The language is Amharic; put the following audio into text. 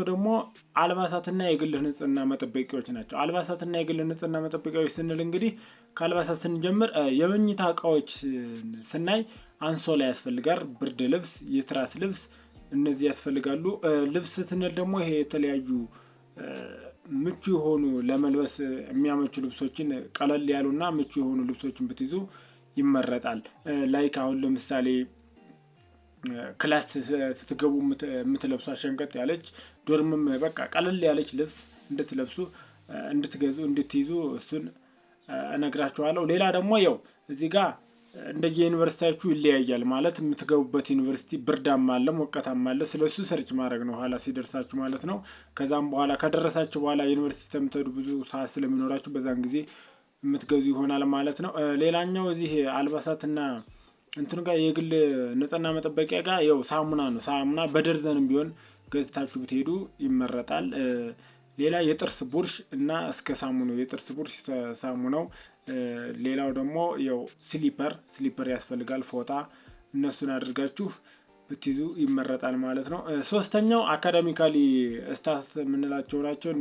ደግሞ አልባሳትና የግል ንጽህና መጠበቂያዎች ናቸው። አልባሳትና የግል ንጽህና መጠበቂያዎች ስንል እንግዲህ ከአልባሳት ስንጀምር የመኝታ እቃዎች ስናይ አንሶላ ያስፈልጋል፣ ብርድ ልብስ፣ የትራስ ልብስ እነዚህ ያስፈልጋሉ። ልብስ ስንል ደግሞ ይሄ የተለያዩ ምቹ የሆኑ ለመልበስ የሚያመቹ ልብሶችን ቀለል ያሉና ምቹ የሆኑ ልብሶችን ብትይዙ ይመረጣል። ላይክ አሁን ለምሳሌ ክላስ ስትገቡ የምትለብሷት ሸንቀጥ ያለች ዶርምም በቃ ቀለል ያለች ልብስ እንድትለብሱ እንድትገዙ እንድትይዙ እሱን እነግራችኋለሁ። ሌላ ደግሞ ያው እዚህ ጋር እንደየዩኒቨርሲቲያችሁ ይለያያል። ማለት የምትገቡበት ዩኒቨርሲቲ ብርዳማ አለ፣ ሞቃታማ አለ። ስለሱ ሰርች ማድረግ ነው ኋላ ሲደርሳችሁ ማለት ነው። ከዛም በኋላ ከደረሳችሁ በኋላ ዩኒቨርሲቲ የምትሄዱ ብዙ ሰዓት ስለሚኖራችሁ በዛን ጊዜ የምትገዙ ይሆናል ማለት ነው። ሌላኛው እዚህ አልባሳትና እንትን ጋር የግል ንጽህና መጠበቂያ ጋር ያው ሳሙና ነው። ሳሙና በደርዘንም ቢሆን ገዝታችሁ ብትሄዱ ይመረጣል። ሌላ የጥርስ ቡርሽ እና እስከ ሳሙናው የጥርስ ቡርሽ ሳሙናው። ሌላው ደግሞ ያው ስሊፐር ያስፈልጋል፣ ፎጣ እነሱን አድርጋችሁ ብትይዙ ይመረጣል ማለት ነው። ሶስተኛው አካዳሚካሊ ስታፍ የምንላቸው ናቸው።